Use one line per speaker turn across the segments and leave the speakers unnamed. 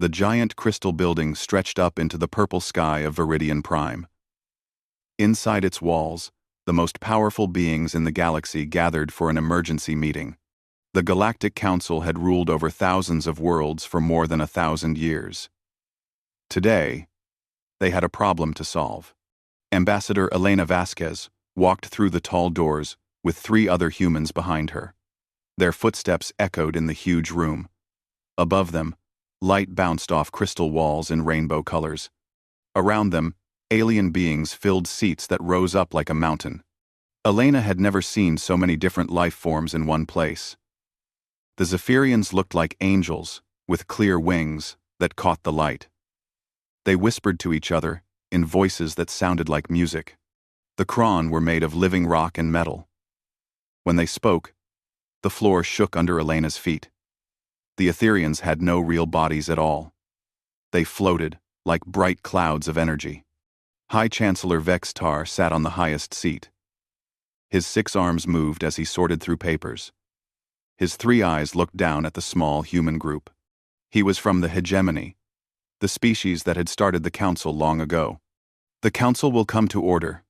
The giant crystal building stretched up into the purple sky of Viridian Prime. Inside its walls, the most powerful beings in the galaxy gathered for an emergency meeting. The Galactic Council had ruled over thousands of worlds for more than 1,000 years. Today, they had a problem to solve. Ambassador Elena Vasquez walked through the tall doors with 3 other humans behind her. Their footsteps echoed in the huge room. Above them, light bounced off crystal walls in rainbow colors. Around them, alien beings filled seats that rose up like a mountain. Elena had never seen so many different life forms in one place. The Zephyrians looked like angels, with clear wings that caught the light. They whispered to each other in voices that sounded like music. The Kron were made of living rock and metal. When they spoke, the floor shook under Elena's feet. The Etherians had no real bodies at all. They floated like bright clouds of energy. High Chancellor Vextar sat on the highest seat. His 6 arms moved as he sorted through papers. His 3 eyes looked down at the small human group. He was from the hegemony, the species that had started the council long ago. "The council will come to order,"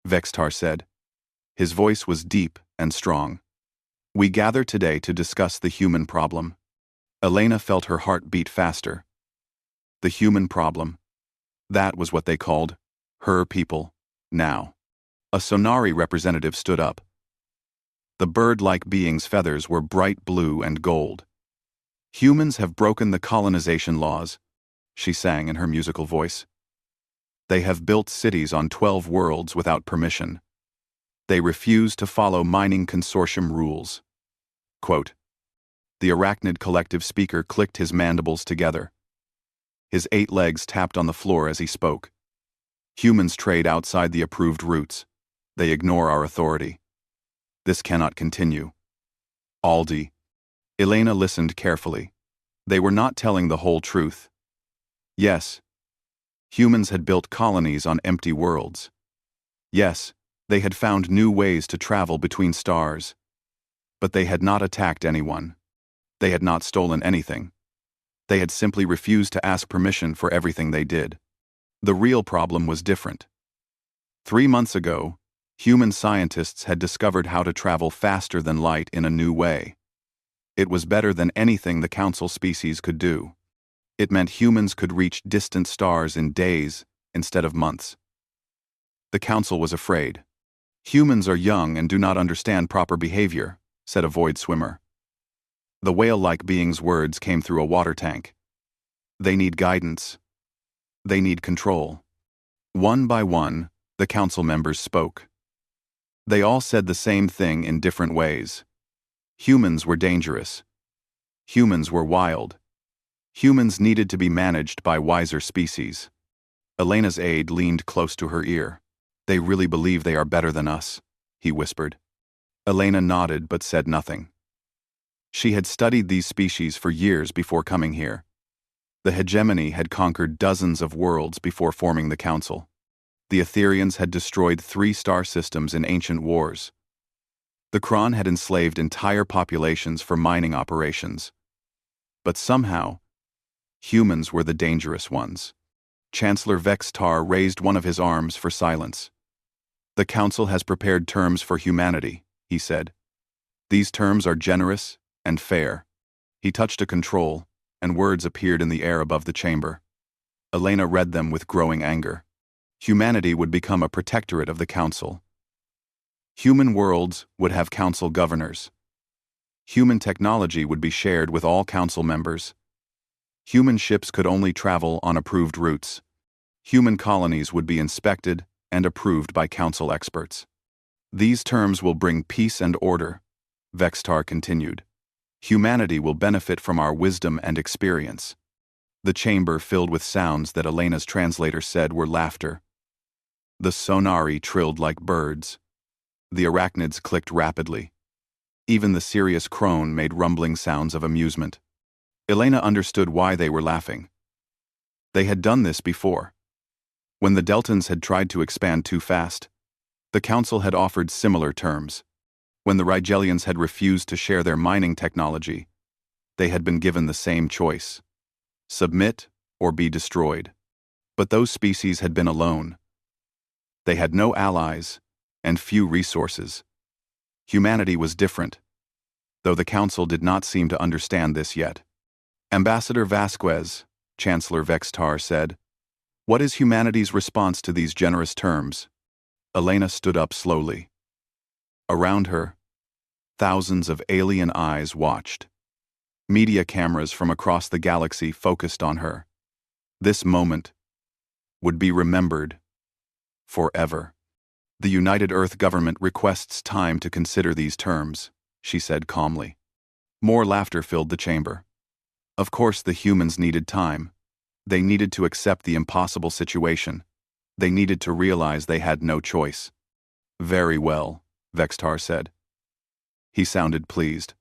Vextar said. His voice was deep and strong. "We gather today to discuss the human problem." Elena felt her heart beat faster. The human problem. That was what they called her people, now. A Sonari representative stood up. The bird-like being's feathers were bright blue and gold. "Humans have broken the colonization laws," she sang in her musical voice. "They have built cities on 12 worlds without permission. They refuse to follow mining consortium rules." Quote. The arachnid collective speaker clicked his mandibles together. His 8 legs tapped on the floor as he spoke. "Humans trade outside the approved routes. They ignore our authority. This cannot continue." Aldi. Elena listened carefully. They were not telling the whole truth. Yes, humans had built colonies on empty worlds. Yes, they had found new ways to travel between stars. But they had not attacked anyone. They had not stolen anything. They had simply refused to ask permission for everything they did. The real problem was different. 3 months ago, human scientists had discovered how to travel faster than light in a new way. It was better than anything the council species could do. It meant humans could reach distant stars in days instead of months. The council was afraid. "Humans are young and do not understand proper behavior," said a void swimmer. The whale-like being's words came through a water tank. "They need guidance. They need control." One by one, the council members spoke. They all said the same thing in different ways. Humans were dangerous. Humans were wild. Humans needed to be managed by wiser species. Elena's aide leaned close to her ear. "They really believe they are better than us," he whispered. Elena nodded but said nothing. She had studied these species for years before coming here. The hegemony had conquered dozens of worlds before forming the council. The Etherians had destroyed 3 star systems in ancient wars. The Kron had enslaved entire populations for mining operations. But somehow, humans were the dangerous ones. Chancellor Vextar raised one of his arms for silence. "The council has prepared terms for humanity," he said. "These terms are generous and fair." He touched a control, and words appeared in the air above the chamber. Elena read them with growing anger. Humanity would become a protectorate of the council. Human worlds would have council governors. Human technology would be shared with all council members. Human ships could only travel on approved routes. Human colonies would be inspected and approved by council experts. "These terms will bring peace and order," Vextar continued. "Humanity will benefit from our wisdom and experience." The chamber filled with sounds that Elena's translator said were laughter. The sonari trilled like birds. The arachnids clicked rapidly. Even the serious crone made rumbling sounds of amusement. Elena understood why they were laughing. They had done this before. When the Deltans had tried to expand too fast, the council had offered similar terms. When the Rigelians had refused to share their mining technology, they had been given the same choice. submit or be destroyed. But those species had been alone. They had no allies and few resources. Humanity was different, though the Council did not seem to understand this yet. Ambassador Vasquez, Chancellor Vextar, said, "What is humanity's response to these generous terms?" Elena stood up slowly. Around her, thousands of alien eyes watched. Media cameras from across the galaxy focused on her. This moment would be remembered forever. "The United Earth government requests time to consider these terms," she said calmly. More laughter filled the chamber. Of course the humans needed time. They needed to accept the impossible situation. They needed to realize they had no choice. "Very well," Vextar said. He sounded pleased.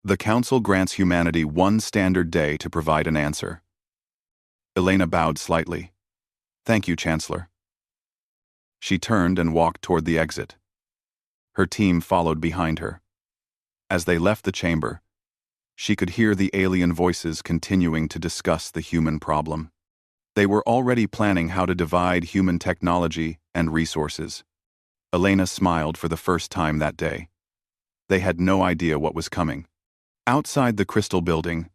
"The Council grants humanity one standard day to provide an answer." Elena bowed slightly. "Thank you, Chancellor." She turned and walked toward the exit. Her team followed behind her. As they left the chamber, she could hear the alien voices continuing to discuss the human problem. They were already planning how to divide human technology and resources. Elena smiled for the first time that day. They had no idea what was coming. Outside the crystal building,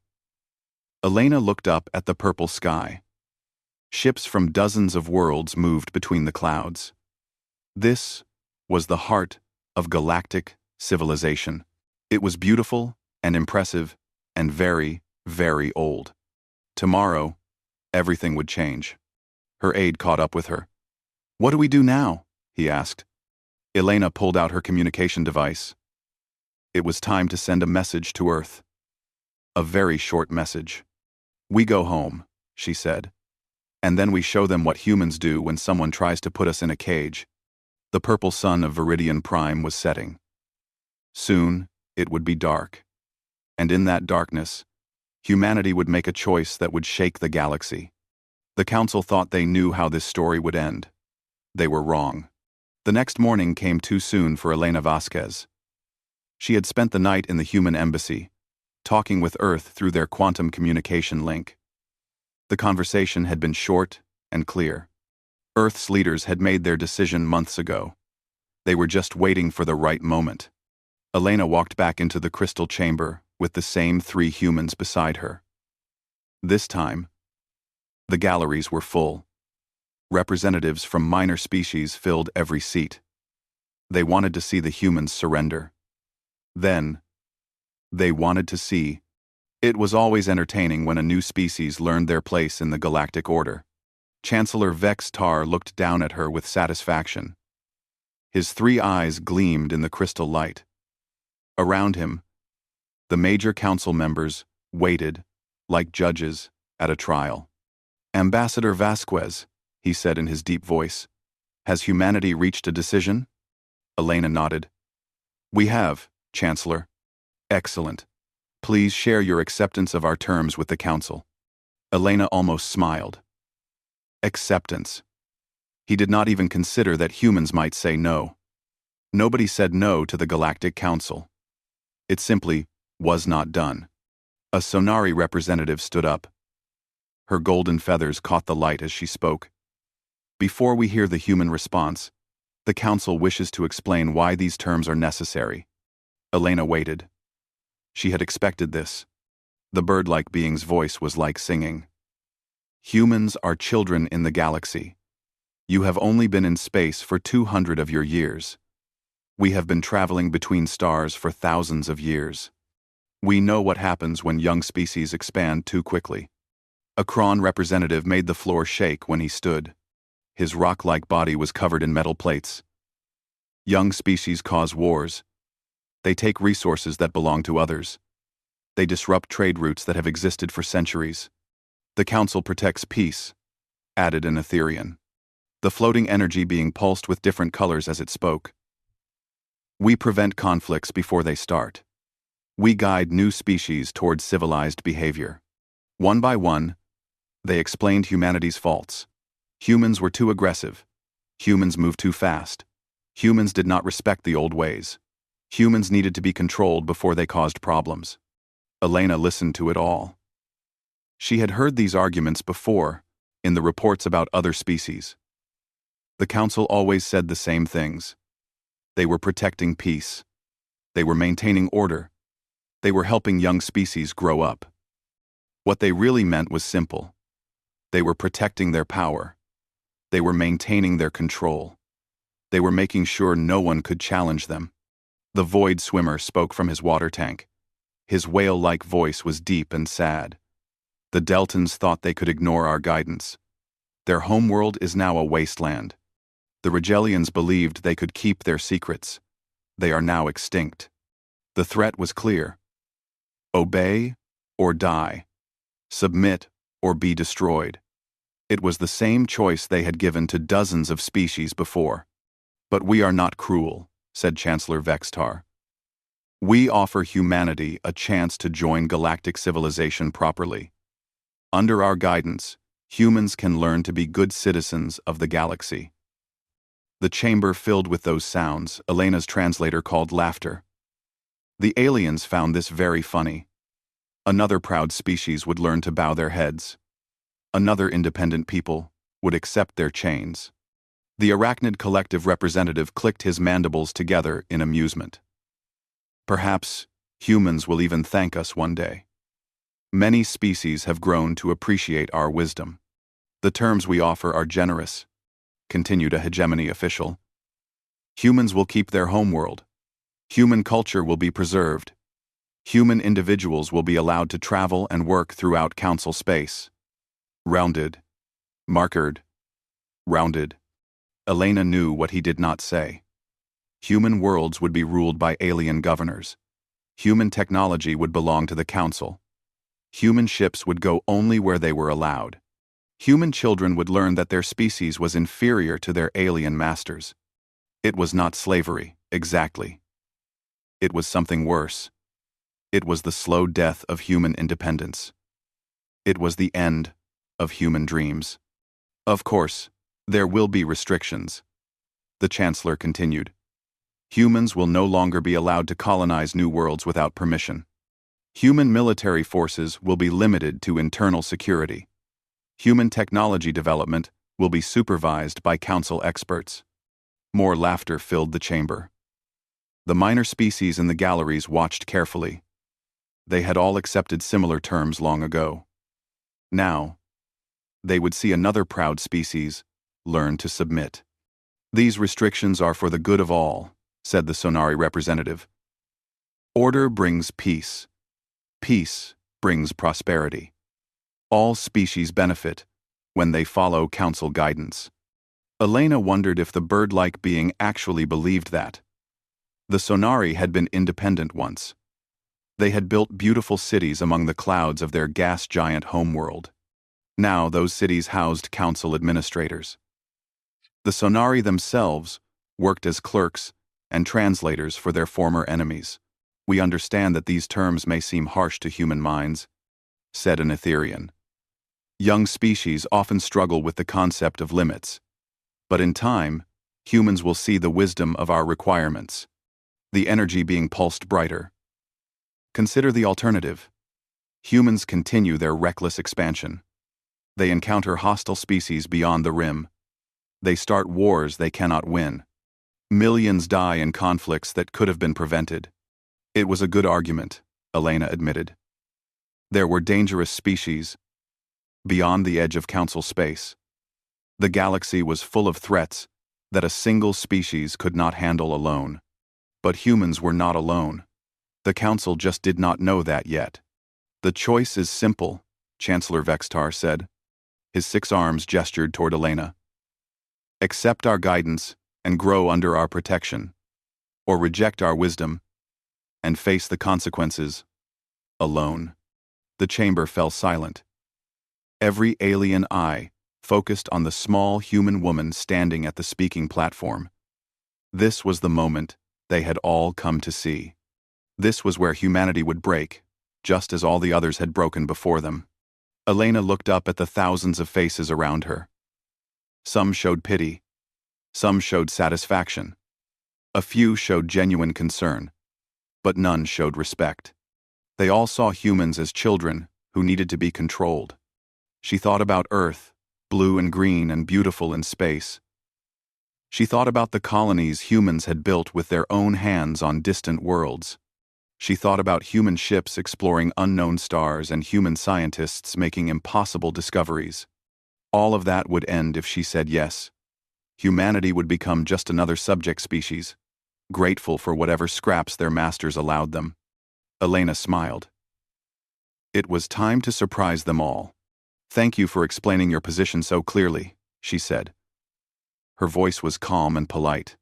Elena looked up at the purple sky. Ships from dozens of worlds moved between the clouds. This was the heart of galactic civilization. It was beautiful and impressive and very, very old. Tomorrow, everything would change. Her aide caught up with her. "What do we do now?" he asked. Elena pulled out her communication device. It was time to send a message to Earth. A very short message. "We go home," she said. "And then we show them what humans do when someone tries to put us in a cage." The purple sun of Viridian Prime was setting. Soon, it would be dark. And in that darkness, humanity would make a choice that would shake the galaxy. The Council thought they knew how this story would end. They were wrong. The next morning came too soon for Elena Vasquez. She had spent the night in the human embassy, talking with Earth through their quantum communication link. The conversation had been short and clear. Earth's leaders had made their decision months ago. They were just waiting for the right moment. Elena walked back into the crystal chamber with the same 3 humans beside her. This time, the galleries were full. Representatives from minor species filled every seat. They wanted to see the humans surrender. Then, they wanted to see. It was always entertaining when a new species learned their place in the galactic order. Chancellor Vextar looked down at her with satisfaction. His 3 eyes gleamed in the crystal light. Around him, the major council members waited, like judges at a trial. "Ambassador Vasquez," he said in his deep voice, "has humanity reached a decision?" Elena nodded. "We have, Chancellor." "Excellent. Please share your acceptance of our terms with the Council." Elena almost smiled. Acceptance. He did not even consider that humans might say no. Nobody said no to the Galactic Council. It simply was not done. A Sonari representative stood up. Her golden feathers caught the light as she spoke. "Before we hear the human response, the Council wishes to explain why these terms are necessary." Elena waited. She had expected this. The bird-like being's voice was like singing. "Humans are children in the galaxy. You have only been in space for 200 of your years. We have been traveling between stars for thousands of years. We know what happens when young species expand too quickly." A Kron representative made the floor shake when he stood. His rock-like body was covered in metal plates. Young species cause wars. They take resources that belong to others. They disrupt trade routes that have existed for centuries. "The Council protects peace," added an Etherian, the floating energy being pulsed with different colors as it spoke. "We prevent conflicts before they start. We guide new species towards civilized behavior." One by one, they explained humanity's faults. Humans were too aggressive. Humans moved too fast. Humans did not respect the old ways. Humans needed to be controlled before they caused problems. Elena listened to it all. She had heard these arguments before, in the reports about other species. The Council always said the same things. They were protecting peace. They were maintaining order. They were helping young species grow up. What they really meant was simple. They were protecting their power. They were maintaining their control. They were making sure no one could challenge them. The void swimmer spoke from his water tank. His whale-like voice was deep and sad. The Deltans thought they could ignore our guidance. Their homeworld is now a wasteland. The Rigelians believed they could keep their secrets. They are now extinct. The threat was clear. Obey or die. Submit or be destroyed. It was the same choice they had given to dozens of species before. But we are not cruel, said Chancellor Vextar. We offer humanity a chance to join galactic civilization properly. Under our guidance, humans can learn to be good citizens of the galaxy. The chamber filled with those sounds, Elena's translator called laughter. The aliens found this very funny. Another proud species would learn to bow their heads. Another independent people would accept their chains. The arachnid collective representative clicked his mandibles together in amusement. Perhaps humans will even thank us one day. Many species have grown to appreciate our wisdom. The terms we offer are generous, continued a hegemony official. Humans will keep their homeworld. Human culture will be preserved. Human individuals will be allowed to travel and work throughout council space. Rounded. Markered. Rounded. Elena knew what he did not say. Human worlds would be ruled by alien governors. Human technology would belong to the council. Human ships would go only where they were allowed. Human children would learn that their species was inferior to their alien masters. It was not slavery, exactly. It was something worse. It was the slow death of human independence. It was the end of human dreams. Of course, there will be restrictions. The Chancellor continued. Humans will no longer be allowed to colonize new worlds without permission. Human military forces will be limited to internal security. Human technology development will be supervised by council experts. More laughter filled the chamber. The minor species in the galleries watched carefully. They had all accepted similar terms long ago. Now, they would see another proud species learn to submit. These restrictions are for the good of all, said the Sonari representative. Order brings peace. Peace brings prosperity. All species benefit when they follow council guidance. Elena wondered if the bird-like being actually believed that. The Sonari had been independent once. They had built beautiful cities among the clouds of their gas giant homeworld. Now those cities housed council administrators. The Sonari themselves worked as clerks and translators for their former enemies. We understand that these terms may seem harsh to human minds, said an Etherian. Young species often struggle with the concept of limits. But in time, humans will see the wisdom of our requirements, the energy being pulsed brighter. Consider the alternative. Humans continue their reckless expansion. They encounter hostile species beyond the rim. They start wars they cannot win. Millions die in conflicts that could have been prevented. It was a good argument, Elena admitted. There were dangerous species beyond the edge of council space. The galaxy was full of threats that a single species could not handle alone. But humans were not alone. The council just did not know that yet. The choice is simple, Chancellor Vextar said. His 6 arms gestured toward Elena. Accept our guidance and grow under our protection, or reject our wisdom and face the consequences alone. The chamber fell silent. Every alien eye focused on the small human woman standing at the speaking platform. This was the moment they had all come to see. This was where humanity would break, just as all the others had broken before them. Elena looked up at the thousands of faces around her. Some showed pity. Some showed satisfaction. A few showed genuine concern, but none showed respect. They all saw humans as children who needed to be controlled. She thought about Earth, blue and green and beautiful in space. She thought about the colonies humans had built with their own hands on distant worlds. She thought about human ships exploring unknown stars and human scientists making impossible discoveries. All of that would end if she said yes. Humanity would become just another subject species, grateful for whatever scraps their masters allowed them. Elena smiled. It was time to surprise them all. "Thank you for explaining your position so clearly," she said. Her voice was calm and polite.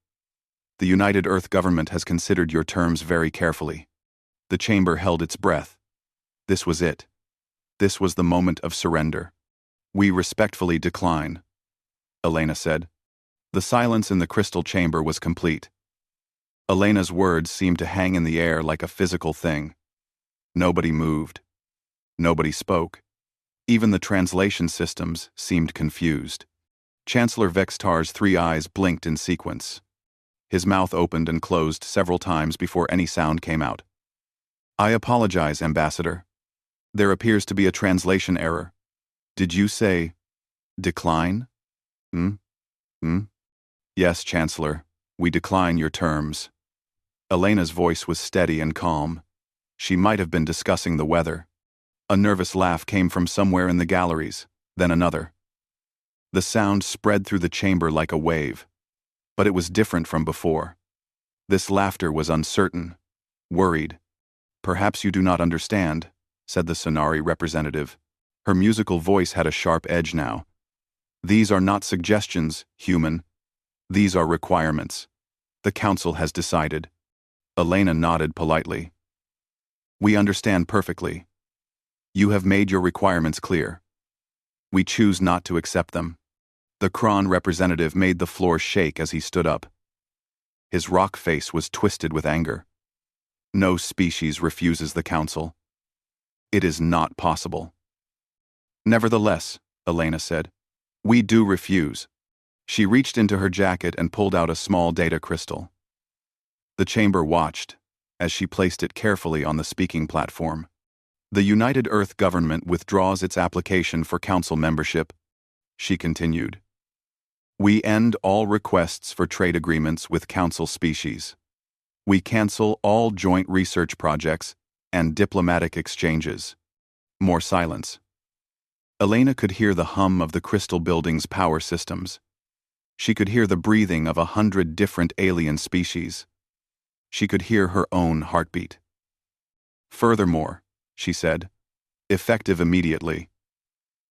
"The United Earth government has considered your terms very carefully." The chamber held its breath. This was it. This was the moment of surrender. "We respectfully decline," Elena said. The silence in the crystal chamber was complete. Elena's words seemed to hang in the air like a physical thing. Nobody moved. Nobody spoke. Even the translation systems seemed confused. Chancellor Vextar's 3 eyes blinked in sequence. His mouth opened and closed several times before any sound came out. "I apologize, Ambassador. There appears to be a translation error. Did you say decline?" "Yes, Chancellor. We decline your terms." Elena's voice was steady and calm. She might have been discussing the weather. A nervous laugh came from somewhere in the galleries, then another. The sound spread through the chamber like a wave. But it was different from before. This laughter was uncertain, worried. "Perhaps you do not understand," said the Sonari representative. Her musical voice had a sharp edge now. "These are not suggestions, human. These are requirements. The Council has decided." Elena nodded politely. "We understand perfectly. You have made your requirements clear. We choose not to accept them." The Kron representative made the floor shake as he stood up. His rock face was twisted with anger. "No species refuses the Council. It is not possible." "Nevertheless," Elena said, "we do refuse." She reached into her jacket and pulled out a small data crystal. The chamber watched as she placed it carefully on the speaking platform. "The United Earth government withdraws its application for Council membership," she continued. "We end all requests for trade agreements with Council species. We cancel all joint research projects and diplomatic exchanges." More silence. Elena could hear the hum of the crystal building's power systems. She could hear the breathing of 100 different alien species. She could hear her own heartbeat. "Furthermore," she said, "effective immediately,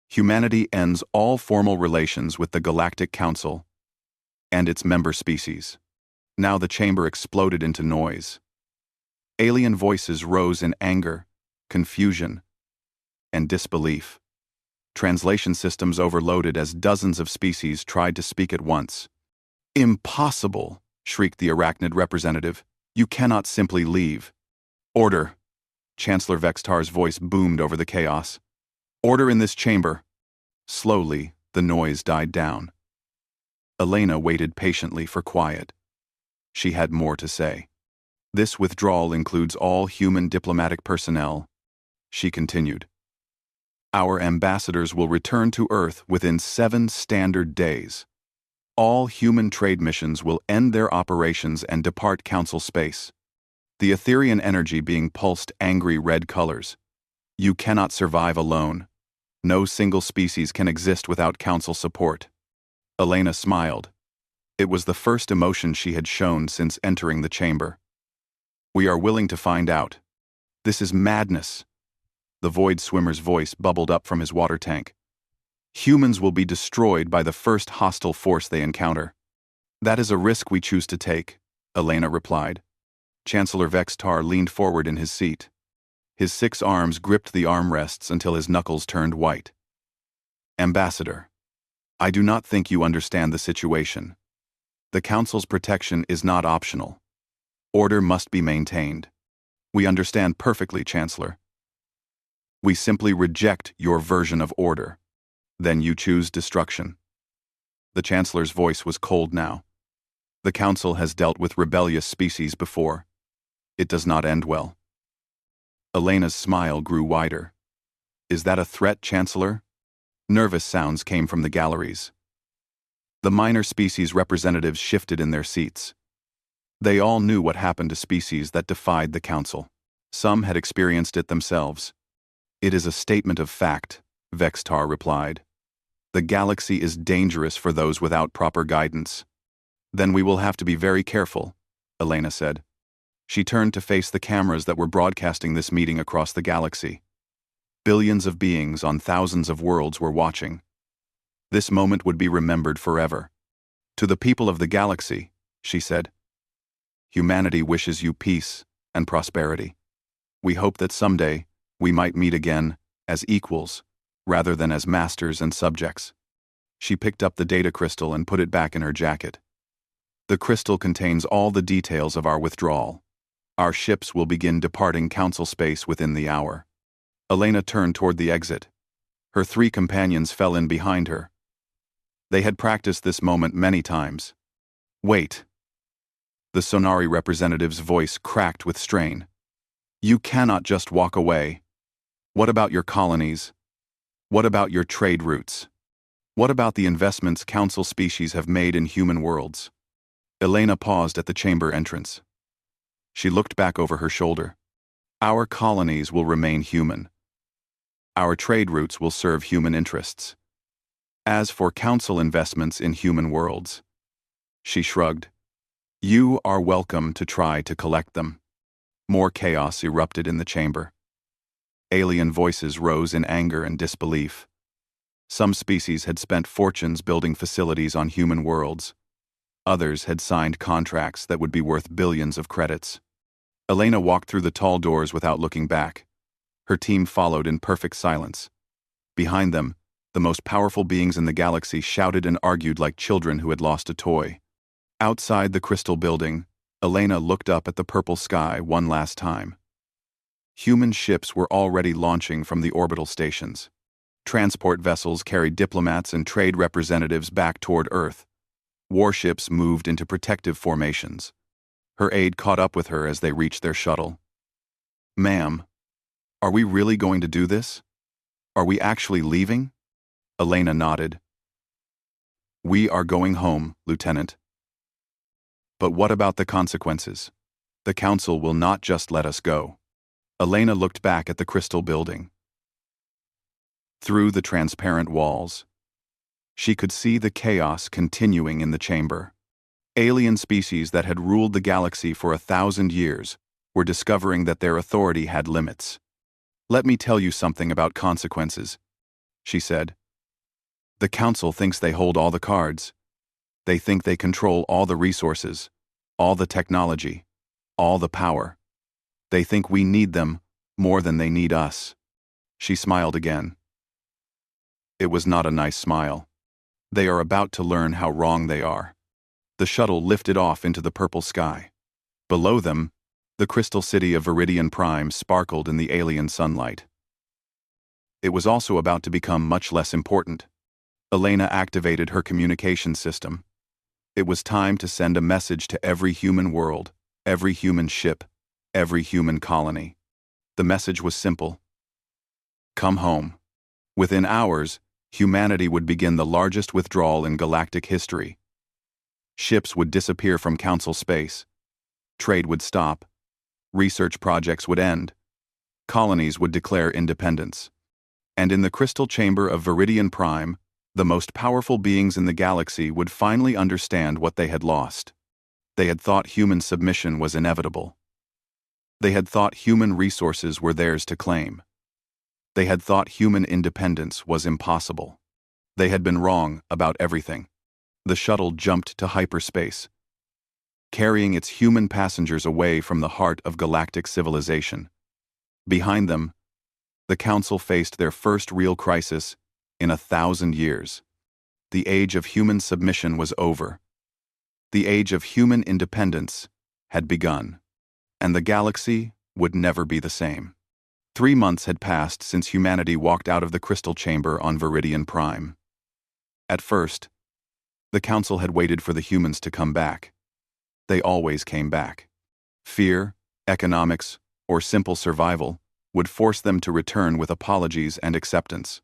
humanity ends all formal relations with the Galactic Council and its member species." Now the chamber exploded into noise. Alien voices rose in anger, confusion, and disbelief. Translation systems overloaded as dozens of species tried to speak at once. "Impossible!" shrieked the arachnid representative. "You cannot simply leave." "Order!" Chancellor Vextar's voice boomed over the chaos. "Order in this chamber." Slowly, the noise died down. Elena waited patiently for quiet. She had more to say. "This withdrawal includes all human diplomatic personnel," she continued. "Our ambassadors will return to Earth within 7 standard days. All human trade missions will end their operations and depart Council space. The Etherian energy being pulsed angry red colors. You cannot survive alone. No single species can exist without Council support." Elena smiled. It was the first emotion she had shown since entering the chamber. "We are willing to find out. This is madness." The void swimmer's voice bubbled up from his water tank. "Humans will be destroyed by the first hostile force they encounter." "That is a risk we choose to take," Elena replied. Chancellor Vextar leaned forward in his seat. His 6 arms gripped the armrests until his knuckles turned white. "Ambassador, I do not think you understand the situation. The Council's protection is not optional. Order must be maintained." "We understand perfectly, Chancellor." "We simply reject your version of order. Then you choose destruction." The Chancellor's voice was cold now. "The Council has dealt with rebellious species before. It does not end well." Elena's smile grew wider. Is that a threat, Chancellor? Nervous sounds came from the galleries. The minor species representatives shifted in their seats. They all knew what happened to species that defied the Council. Some had experienced it themselves. It is a statement of fact, Vextar replied. The galaxy is dangerous for those without proper guidance. Then we will have to be very careful, Elena said. She turned to face the cameras that were broadcasting this meeting across the galaxy. Billions of beings on thousands of worlds were watching. This moment would be remembered forever. To the people of the galaxy, she said, humanity wishes you peace and prosperity. We hope that someday we might meet again as equals, rather than as masters and subjects. She picked up the data crystal and put it back in her jacket. The crystal contains all the details of our withdrawal. Our ships will begin departing Council space within the hour. Elena turned toward the exit. Her 3 companions fell in behind her. They had practiced this moment many times. Wait. The Sonari representative's voice cracked with strain. You cannot just walk away. What about your colonies? What about your trade routes? What about the investments Council species have made in human worlds? Elena paused at the chamber entrance. She looked back over her shoulder. Our colonies will remain human. Our trade routes will serve human interests. As for Council investments in human worlds, she shrugged. You are welcome to try to collect them. More chaos erupted in the chamber. Alien voices rose in anger and disbelief. Some species had spent fortunes building facilities on human worlds. Others had signed contracts that would be worth billions of credits. Elena walked through the tall doors without looking back. Her team followed in perfect silence. Behind them, the most powerful beings in the galaxy shouted and argued like children who had lost a toy. Outside the crystal building, Elena looked up at the purple sky one last time. Human ships were already launching from the orbital stations. Transport vessels carried diplomats and trade representatives back toward Earth. Warships moved into protective formations. Her aide caught up with her as they reached their shuttle. Ma'am, are we really going to do this? Are we actually leaving? Elena nodded. We are going home, Lieutenant. But what about the consequences? The Council will not just let us go. Elena looked back at the crystal building. Through the transparent walls, she could see the chaos continuing in the chamber. Alien species that had ruled the galaxy for 1,000 years were discovering that their authority had limits. Let me tell you something about consequences, she said. The Council thinks they hold all the cards. They think they control all the resources, all the technology, all the power. They think we need them more than they need us. She smiled again. It was not a nice smile. They are about to learn how wrong they are. The shuttle lifted off into the purple sky. Below them, the crystal city of Viridian Prime sparkled in the alien sunlight. It was also about to become much less important. Elena activated her communication system. It was time to send a message to every human world, every human ship, every human colony. The message was simple. Come home. Within hours, humanity would begin the largest withdrawal in galactic history. Ships would disappear from Council space. Trade would stop. Research projects would end. Colonies would declare independence. And in the crystal chamber of Viridian Prime, the most powerful beings in the galaxy would finally understand what they had lost. They had thought human submission was inevitable. They had thought human resources were theirs to claim. They had thought human independence was impossible. They had been wrong about everything. The shuttle jumped to hyperspace, carrying its human passengers away from the heart of galactic civilization. Behind them, the Council faced their first real crisis in 1,000 years. The age of human submission was over. The age of human independence had begun, and the galaxy would never be the same. 3 months had passed since humanity walked out of the crystal chamber on Viridian Prime. At first, the Council had waited for the humans to come back. They always came back. Fear, economics, or simple survival would force them to return with apologies and acceptance.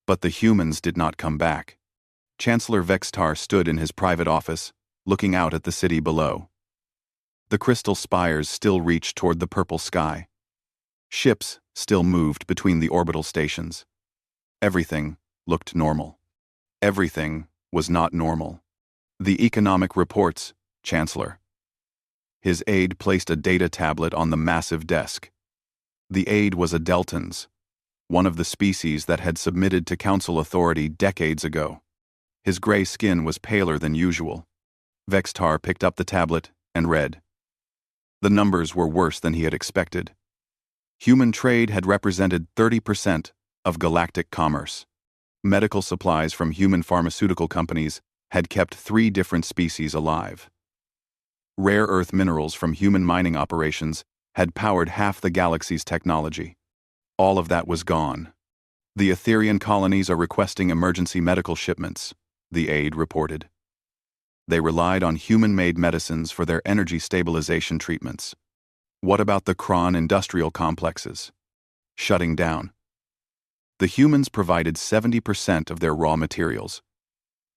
But the humans did not come back. Chancellor Vextar stood in his private office, looking out at the city below. The crystal spires still reached toward the purple sky. Ships still moved between the orbital stations. Everything looked normal. Everything was not normal. The economic reports, Chancellor. His aide placed a data tablet on the massive desk. The aide was a Deltans, one of the species that had submitted to Council authority decades ago. His gray skin was paler than usual. Vextar picked up the tablet and read. The numbers were worse than he had expected. Human trade had represented 30% of galactic commerce. Medical supplies from human pharmaceutical companies had kept 3 different species alive. Rare earth minerals from human mining operations had powered half the galaxy's technology. All of that was gone. The Etherian colonies are requesting emergency medical shipments, the aide reported. They relied on human-made medicines for their energy stabilization treatments. What about the Kron industrial complexes? Shutting down. The humans provided 70% of their raw materials.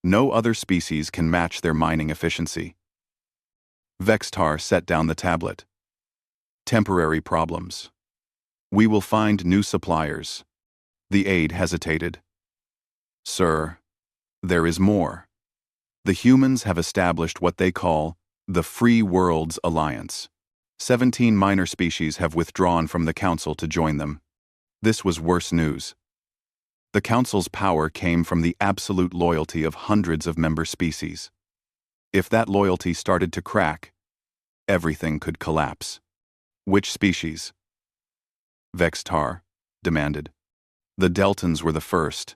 No other species can match their mining efficiency. Vextar set down the tablet. Temporary problems. We will find new suppliers. The aide hesitated. Sir, there is more. The humans have established what they call the Free Worlds Alliance. 17 minor species have withdrawn from the Council to join them. This was worse news. The Council's power came from the absolute loyalty of hundreds of member species. If that loyalty started to crack, everything could collapse. Which species? Vextar demanded. The Deltans were the first.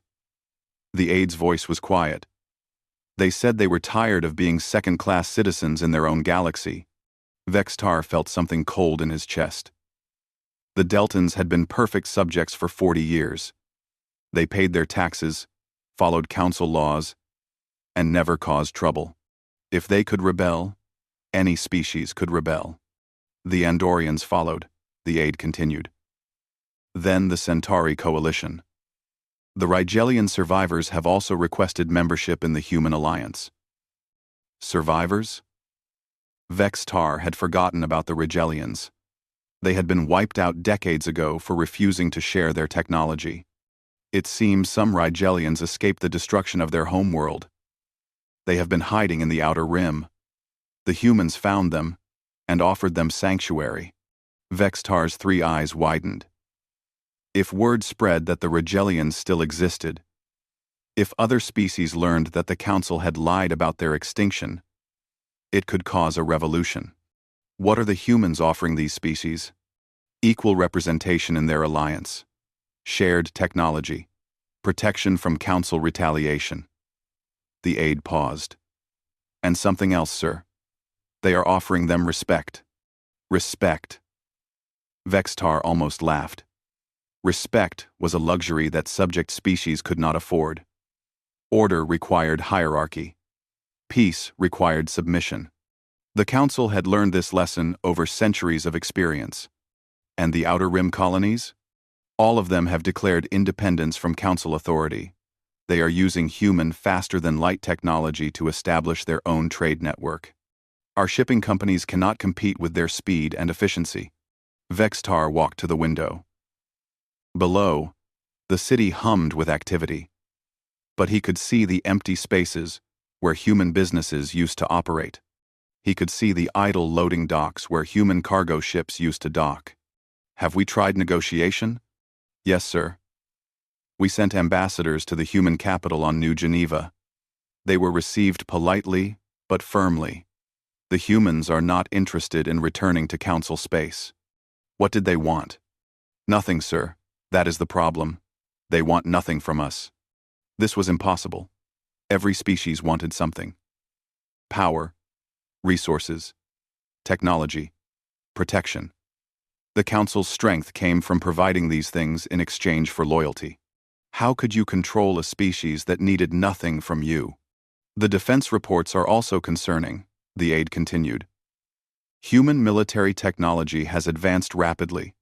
The aide's voice was quiet. They said they were tired of being second-class citizens in their own galaxy. Vextar felt something cold in his chest. The Deltans had been perfect subjects for 40 years. They paid their taxes, followed council laws, and never caused trouble. If they could rebel, any species could rebel. The Andorians followed, the aide continued. Then the Centauri Coalition. The Rigelian survivors have also requested membership in the Human Alliance. Survivors? Vextar had forgotten about the Rigelians. They had been wiped out decades ago for refusing to share their technology. It seems some Rigelians escaped the destruction of their homeworld. They have been hiding in the Outer Rim. The humans found them and offered them sanctuary. Vextar's 3 eyes widened. If word spread that the Rigelians still existed, if other species learned that the Council had lied about their extinction, it could cause a revolution. What are the humans offering these species? Equal representation in their alliance, shared technology, protection from Council retaliation. The aide paused. And something else, sir. They are offering them respect. Respect. Vextar almost laughed. Respect was a luxury that subject species could not afford. Order required hierarchy. Peace required submission. The Council had learned this lesson over centuries of experience. And the Outer Rim colonies? All of them have declared independence from Council authority. They are using human faster-than-light technology to establish their own trade network. Our shipping companies cannot compete with their speed and efficiency. Vextar walked to the window. Below, the city hummed with activity. But he could see the empty spaces where human businesses used to operate. He could see the idle loading docks where human cargo ships used to dock. Have we tried negotiation? Yes, sir. We sent ambassadors to the human capital on New Geneva. They were received politely, but firmly. The humans are not interested in returning to Council space. What did they want? Nothing, sir. That is the problem. They want nothing from us. This was impossible. Every species wanted something. Power, resources, technology, protection. The Council's strength came from providing these things in exchange for loyalty. How could you control a species that needed nothing from you? The defense reports are also concerning, the aide continued. Human military technology has advanced rapidly.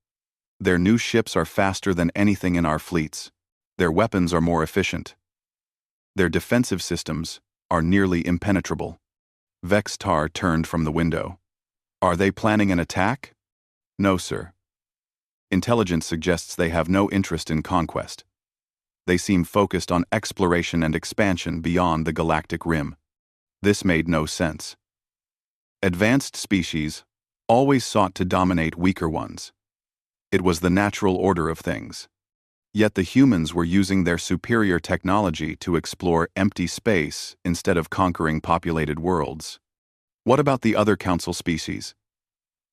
Their new ships are faster than anything in our fleets. Their weapons are more efficient. Their defensive systems are nearly impenetrable. Vex-Tar turned from the window. Are they planning an attack? No, sir. Intelligence suggests they have no interest in conquest. They seem focused on exploration and expansion beyond the galactic rim. This made no sense. Advanced species always sought to dominate weaker ones. It was the natural order of things. Yet the humans were using their superior technology to explore empty space instead of conquering populated worlds. What about the other council species?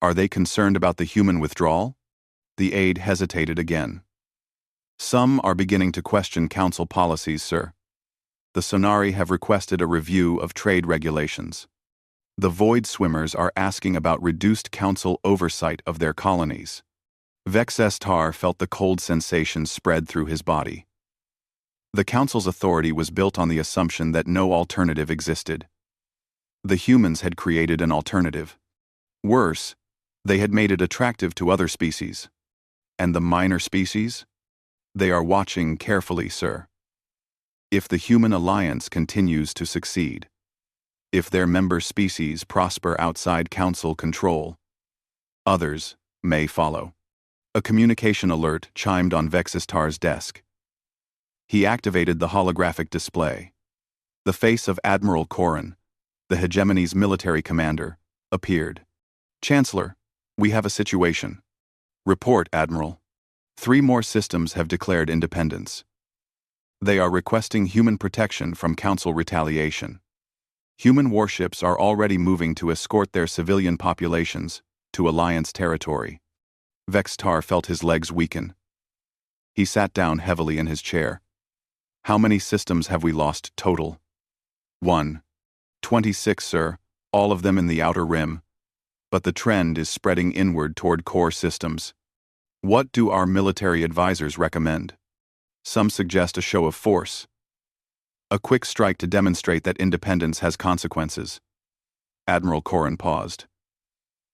Are they concerned about the human withdrawal? The aide hesitated again. Some are beginning to question council policies, sir. The Sonari have requested a review of trade regulations. The Void Swimmers are asking about reduced council oversight of their colonies. Vex-Tar felt the cold sensation spread through his body. The council's authority was built on the assumption that no alternative existed. The humans had created an alternative. Worse, they had made it attractive to other species. And the minor species? They are watching carefully, sir. If the human alliance continues to succeed, if their member species prosper outside council control, others may follow. A communication alert chimed on Vex-Tar's desk. He activated the holographic display. The face of Admiral Corrin, the hegemony's military commander, appeared. Chancellor, we have a situation. Report, Admiral. 3 more systems have declared independence. They are requesting human protection from council retaliation. Human warships are already moving to escort their civilian populations to Alliance territory. Vex-Tar felt his legs weaken. He sat down heavily in his chair. How many systems have we lost total? 1. 26, sir, all of them in the outer rim. But the trend is spreading inward toward core systems. What do our military advisors recommend? Some suggest a show of force. A quick strike to demonstrate that independence has consequences. Admiral Corrin paused.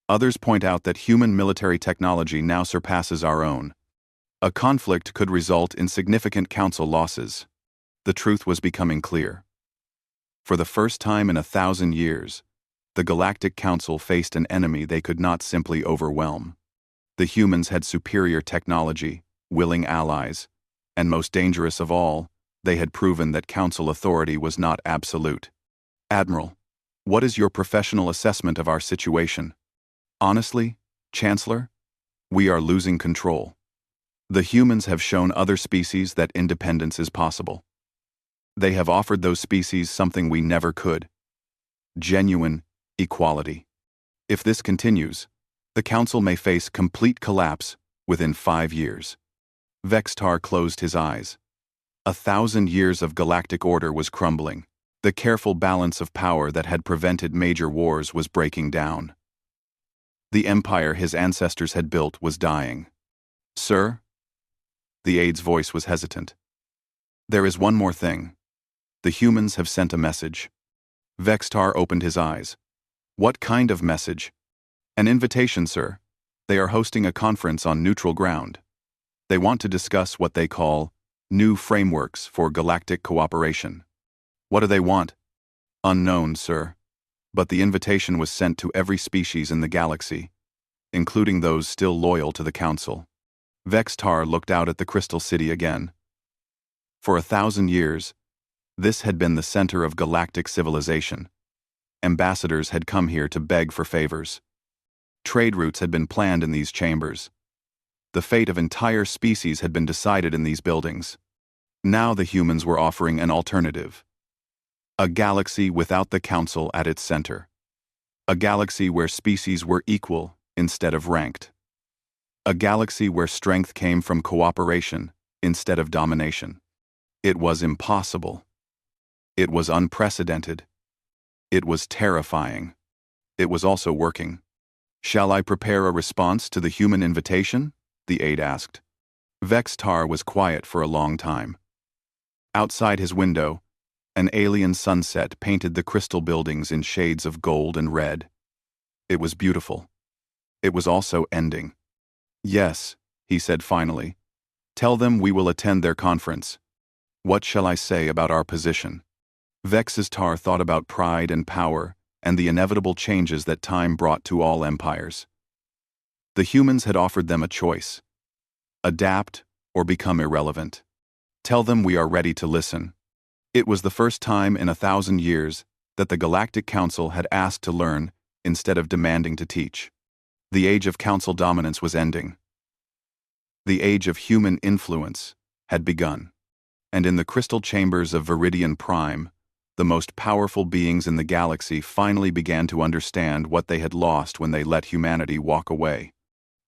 Others point out that human military technology now surpasses our own. A conflict could result in significant council losses. The truth was becoming clear. For the first time in 1,000 years, the Galactic Council faced an enemy they could not simply overwhelm. The humans had superior technology, willing allies, and most dangerous of all, they had proven that council authority was not absolute. Admiral, what is your professional assessment of our situation? Honestly, Chancellor, we are losing control. The humans have shown other species that independence is possible. They have offered those species something we never could. Genuine equality. If this continues, the Council may face complete collapse within 5 years. Vex-Tar closed his eyes. 1,000 years of galactic order was crumbling. The careful balance of power that had prevented major wars was breaking down. The empire his ancestors had built was dying. Sir? The aide's voice was hesitant. There is one more thing. The humans have sent a message. Vex-Tar opened his eyes. What kind of message? An invitation, sir. They are hosting a conference on neutral ground. They want to discuss what they call new frameworks for galactic cooperation. What do they want? Unknown, sir. But the invitation was sent to every species in the galaxy, including those still loyal to the Council. Vex-Tar looked out at the Crystal City again. For 1,000 years, this had been the center of galactic civilization. Ambassadors had come here to beg for favors. Trade routes had been planned in these chambers. The fate of entire species had been decided in these buildings. Now the humans were offering an alternative. A galaxy without the Council at its center. A galaxy where species were equal instead of ranked. A galaxy where strength came from cooperation instead of domination. It was impossible. It was unprecedented. It was terrifying. It was also working. Shall I prepare a response to the human invitation? The aide asked. Vex-Tar was quiet for a long time. Outside his window, an alien sunset painted the crystal buildings in shades of gold and red. It was beautiful. It was also ending. Yes, he said finally. Tell them we will attend their conference. What shall I say about our position? Vex's Tar thought about pride and power and the inevitable changes that time brought to all empires. The humans had offered them a choice: adapt or become irrelevant. Tell them we are ready to listen. It was the first time in 1,000 years that the Galactic Council had asked to learn instead of demanding to teach. The age of council dominance was ending. The age of human influence had begun. And in the crystal chambers of Viridian Prime, the most powerful beings in the galaxy finally began to understand what they had lost when they let humanity walk away.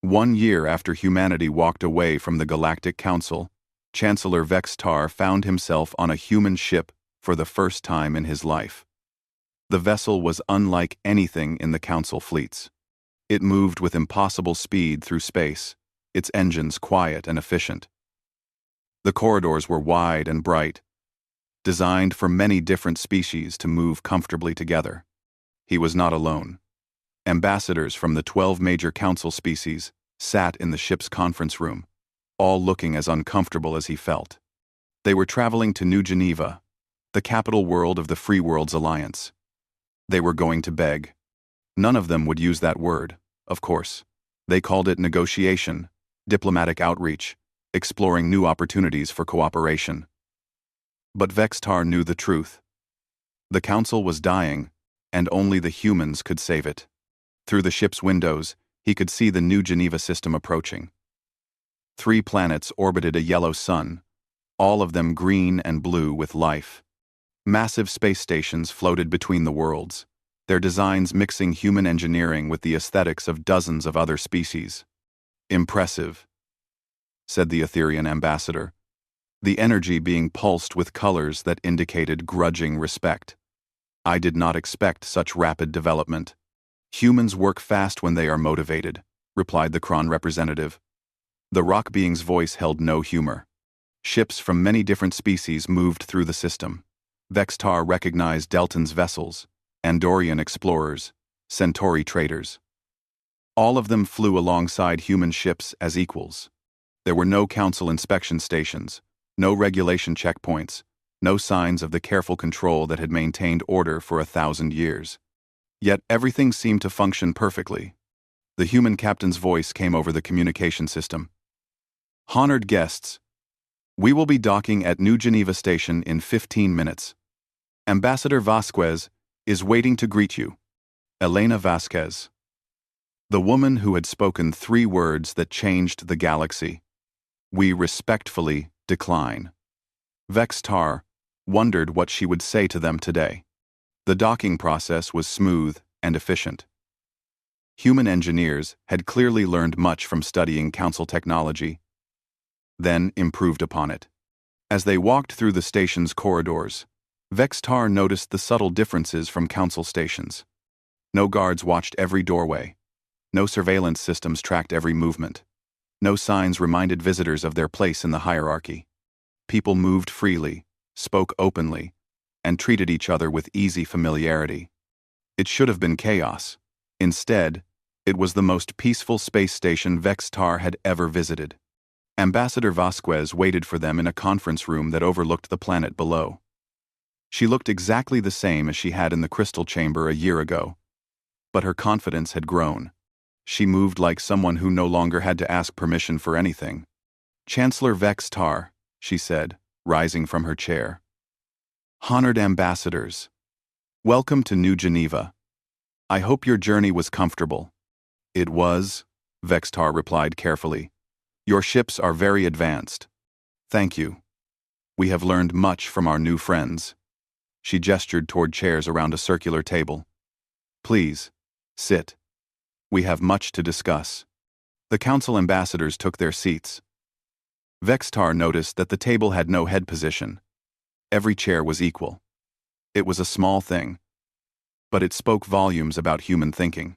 1 year after humanity walked away from the Galactic Council, Chancellor Vex Tar found himself on a human ship for the first time in his life. The vessel was unlike anything in the Council fleets. It moved with impossible speed through space, its engines quiet and efficient. The corridors were wide and bright, designed for many different species to move comfortably together. He was not alone. Ambassadors from the 12 major council species sat in the ship's conference room, all looking as uncomfortable as he felt. They were traveling to New Geneva, the capital world of the Free Worlds Alliance. They were going to beg. None of them would use that word, of course. They called it negotiation, diplomatic outreach, exploring new opportunities for cooperation. But Vex Tar knew the truth. The council was dying, and only the humans could save it. Through the ship's windows, he could see the New Geneva system approaching. 3 planets orbited a yellow sun, all of them green and blue with life. Massive space stations floated between the worlds, their designs mixing human engineering with the aesthetics of dozens of other species. Impressive, said the Etherean ambassador, the energy being pulsed with colors that indicated grudging respect. I did not expect such rapid development. Humans work fast when they are motivated, replied the Kron representative. The rock being's voice held no humor. Ships from many different species moved through the system. Vex Tar recognized Delton's vessels, Andorian explorers, Centauri traders. All of them flew alongside human ships as equals. There were no council inspection stations, no regulation checkpoints, no signs of the careful control that had maintained order for 1,000 years. Yet everything seemed to function perfectly. The human captain's voice came over the communication system. Honored guests, we will be docking at New Geneva Station in 15 minutes. Ambassador Vasquez is waiting to greet you. Elena Vasquez. The woman who had spoken 3 words that changed the galaxy. We respectfully decline. Vex Tar wondered what she would say to them today. The docking process was smooth and efficient. Human engineers had clearly learned much from studying council technology, then improved upon it. As they walked through the station's corridors, Vex Tar noticed the subtle differences from council stations. No guards watched every doorway. No surveillance systems tracked every movement. No signs reminded visitors of their place in the hierarchy. People moved freely, spoke openly, and treated each other with easy familiarity. It should have been chaos. Instead, it was the most peaceful space station Vex Tar had ever visited. Ambassador Vasquez waited for them in a conference room that overlooked the planet below. She looked exactly the same as she had in the crystal chamber a year ago, but her confidence had grown. She moved like someone who no longer had to ask permission for anything. Chancellor Vex Tar, she said, rising from her chair. Honored ambassadors, welcome to New Geneva. I hope your journey was comfortable. It was, Vex Tar replied carefully. Your ships are very advanced. Thank you. We have learned much from our new friends. She gestured toward chairs around a circular table. Please, sit. We have much to discuss. The council ambassadors took their seats. Vex Tar noticed that the table had no head position. Every chair was equal. It was a small thing, but it spoke volumes about human thinking.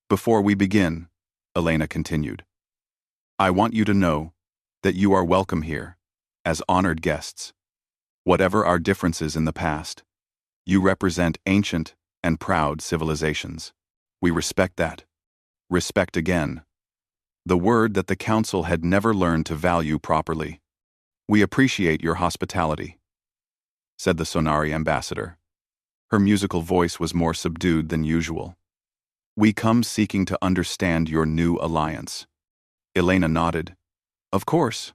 Before we begin, Elena continued, I want you to know that you are welcome here, as honored guests. Whatever our differences in the past, you represent ancient and proud civilizations. We respect that. Respect again. the word that the council had never learned to value properly. "We appreciate your hospitality," said the Sonari ambassador. Her musical voice was more subdued than usual. "We come seeking to understand your new alliance." Elena nodded. "Of course."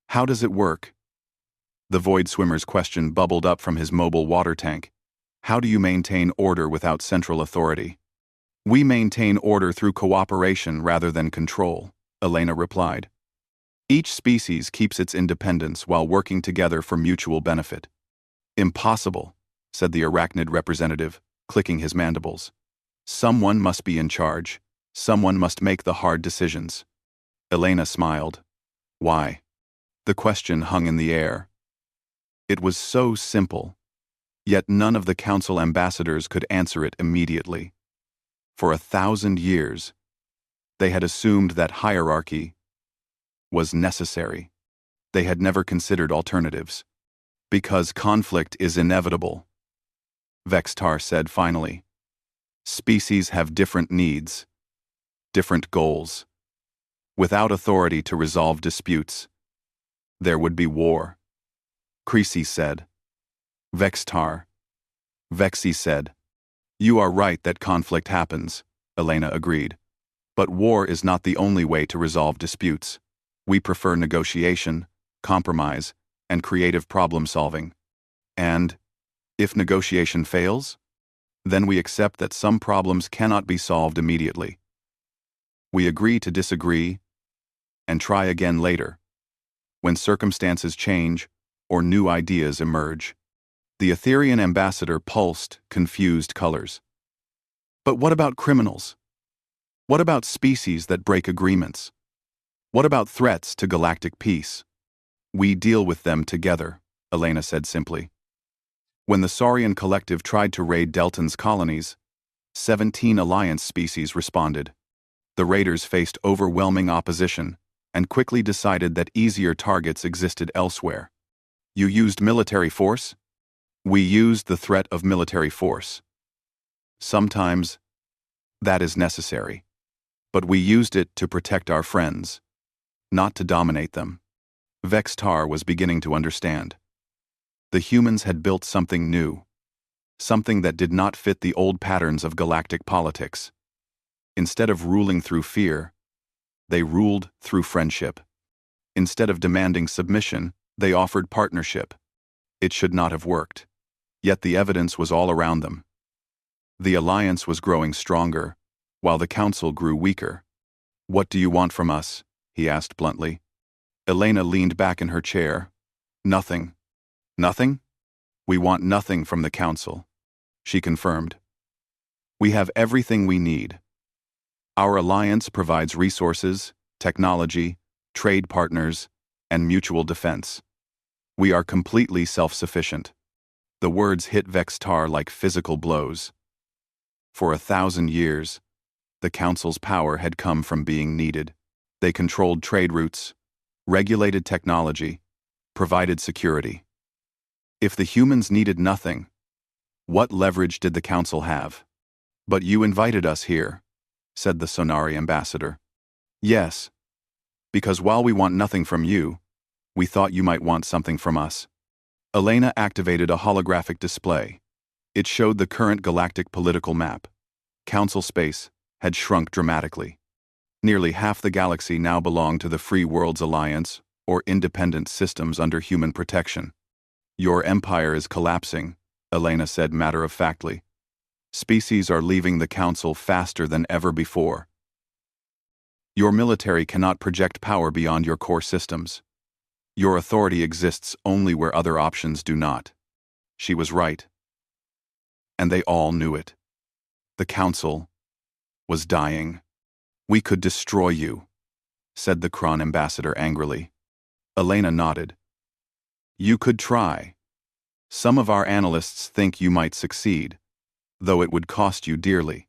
"How does it work?" The void swimmer's question bubbled up from his mobile water tank. "How do you maintain order without central authority?" "We maintain order through cooperation rather than control," Elena replied. "Each species keeps its independence while working together for mutual benefit." "Impossible," said the arachnid representative, clicking his mandibles. "Someone must be in charge. Someone must make the hard decisions." Elena smiled. "Why?" The question hung in the air. It was so simple, yet none of the council ambassadors could answer it immediately. For 1,000 years, they had assumed that hierarchy was necessary. They had never considered alternatives. "Because conflict is inevitable," Vextar said finally. "Species have different needs, different goals. Without authority to resolve disputes, there would be war." Creasy said. "Vextar." Vexy said. "You are right that conflict happens," Elena agreed. "But war is not the only way to resolve disputes. We prefer negotiation, compromise, and creative problem-solving. And, if negotiation fails, then we accept that some problems cannot be solved immediately. We agree to disagree and try again later, when circumstances change or new ideas emerge." The Etherian ambassador pulsed confused colors. "But what about criminals? What about species that break agreements? What about threats to galactic peace?" "We deal with them together," Elena said simply. When the Saurian collective tried to raid Delton's colonies, 17 Alliance species responded. The raiders faced overwhelming opposition and quickly decided that easier targets existed elsewhere. "You used military force?" "We used the threat of military force. Sometimes that is necessary. But we used it to protect our friends, not to dominate them." Vextar was beginning to understand. The humans had built something new, something that did not fit the old patterns of galactic politics. Instead of ruling through fear, they ruled through friendship. Instead of demanding submission, they offered partnership. It should not have worked. Yet the evidence was all around them. The alliance was growing stronger, while the council grew weaker. "What do you want from us?" he asked bluntly. Elena leaned back in her chair. "Nothing." "Nothing?" "We want nothing from the council," she confirmed. "We have everything we need. Our alliance provides resources, technology, trade partners, and mutual defense. We are completely self-sufficient." The words hit Vextar like physical blows. For 1,000 years, the Council's power had come from being needed. They controlled trade routes, regulated technology, provided security. If the humans needed nothing, what leverage did the Council have? "But you invited us here," said the Sonari ambassador. "Yes, because while we want nothing from you, we thought you might want something from us." Elena activated a holographic display. It showed the current galactic political map. Council space had shrunk dramatically. Nearly half the galaxy now belonged to the Free Worlds Alliance, or independent systems under human protection. "Your empire is collapsing," Elena said matter-of-factly. "Species are leaving the Council faster than ever before. Your military cannot project power beyond your core systems. Your authority exists only where other options do not." She was right. And they all knew it. The Council was dying. "We could destroy you," said the Kron ambassador angrily. Elena nodded. "You could try. Some of our analysts think you might succeed, though it would cost you dearly.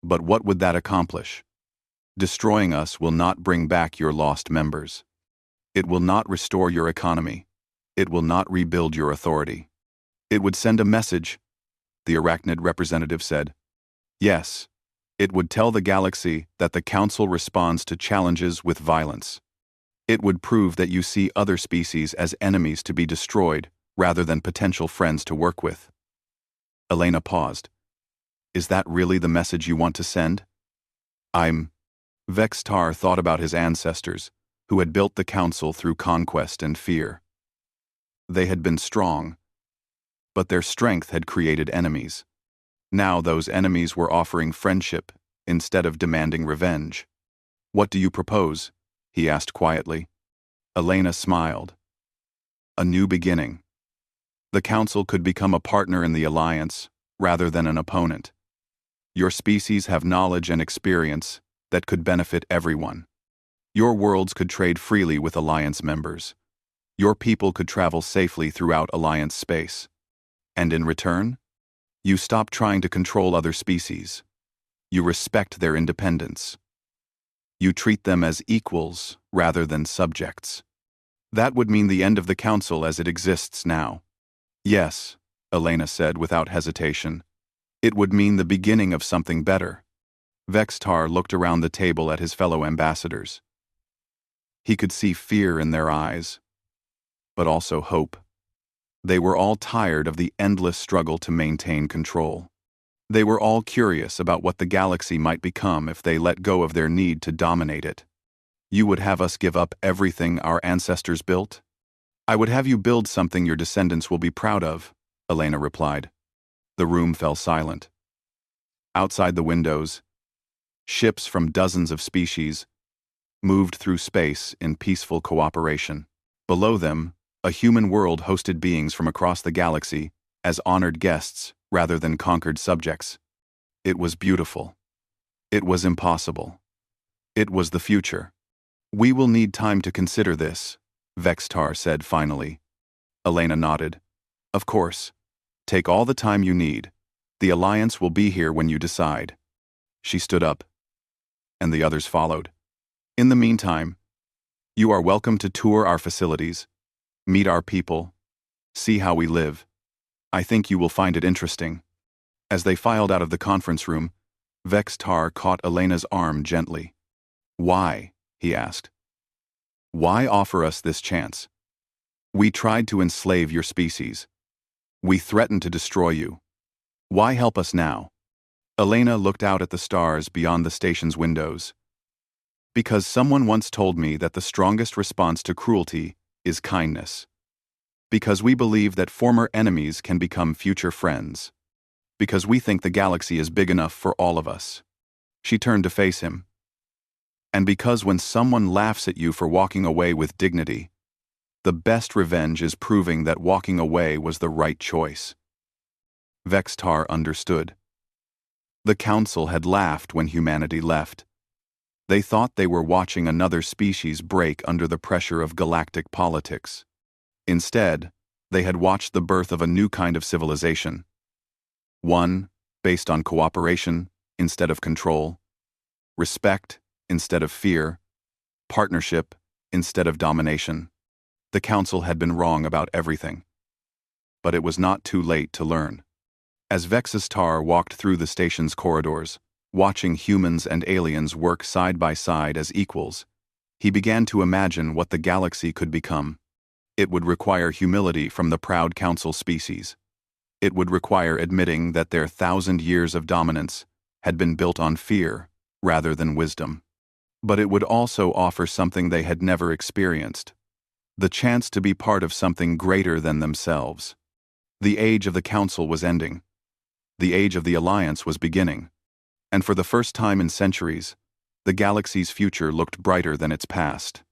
But what would that accomplish? Destroying us will not bring back your lost members. It will not restore your economy. It will not rebuild your authority. It would send a message," the arachnid representative said. "Yes, It would tell the galaxy that the Council responds to challenges with violence. It would prove that you see other species as enemies to be destroyed rather than potential friends to work with. Elena paused. Is that really the message you want to send? Vextar thought about his ancestors, who had built the Council through conquest and fear. They had been strong, but their strength had created enemies. Now those enemies were offering friendship instead of demanding revenge. What do you propose? He asked quietly. Elena smiled. A new beginning. The Council could become a partner in the Alliance rather than an opponent. Your species have knowledge and experience that could benefit everyone. Your worlds could trade freely with Alliance members. Your people could travel safely throughout Alliance space. And in return, you stop trying to control other species. You respect their independence. You treat them as equals rather than subjects. That would mean the end of the Council as it exists now. Yes, Elena said without hesitation. It would mean the beginning of something better. Vextar looked around the table at his fellow ambassadors. He could see fear in their eyes, but also hope. They were all tired of the endless struggle to maintain control. They were all curious about what the galaxy might become if they let go of their need to dominate it. You would have us give up everything our ancestors built? I would have you build something your descendants will be proud of, Elena replied. The room fell silent. Outside the windows, ships from dozens of species moved through space in peaceful cooperation. Below them, a human world hosted beings from across the galaxy as honored guests rather than conquered subjects. It was beautiful. It was impossible. It was the future. We will need time to consider this, Vextar said finally. Elena nodded. Of course. Take all the time you need. The Alliance will be here when you decide. She stood up, and the others followed. In the meantime, you are welcome to tour our facilities, meet our people, see how we live. I think you will find it interesting. As they filed out of the conference room, Vextar caught Elena's arm gently. Why? He asked. Why offer us this chance? We tried to enslave your species. We threatened to destroy you. Why help us now? Elena looked out at the stars beyond the station's windows. Because someone once told me that the strongest response to cruelty is kindness. Because we believe that former enemies can become future friends. Because we think the galaxy is big enough for all of us. She turned to face him. And because when someone laughs at you for walking away with dignity, the best revenge is proving that walking away was the right choice. Vextar understood. The Council had laughed when humanity left. They thought they were watching another species break under the pressure of galactic politics. Instead, they had watched the birth of a new kind of civilization. One based on cooperation instead of control, respect instead of fear, partnership instead of domination. The Council had been wrong about everything. But it was not too late to learn. As Vextar walked through the station's corridors, watching humans and aliens work side by side as equals, he began to imagine what the galaxy could become. It would require humility from the proud Council species. It would require admitting that their 1,000 years of dominance had been built on fear rather than wisdom. But it would also offer something they had never experienced: the chance to be part of something greater than themselves. The age of the Council was ending. The age of the Alliance was beginning. And for the first time in centuries, the galaxy's future looked brighter than its past.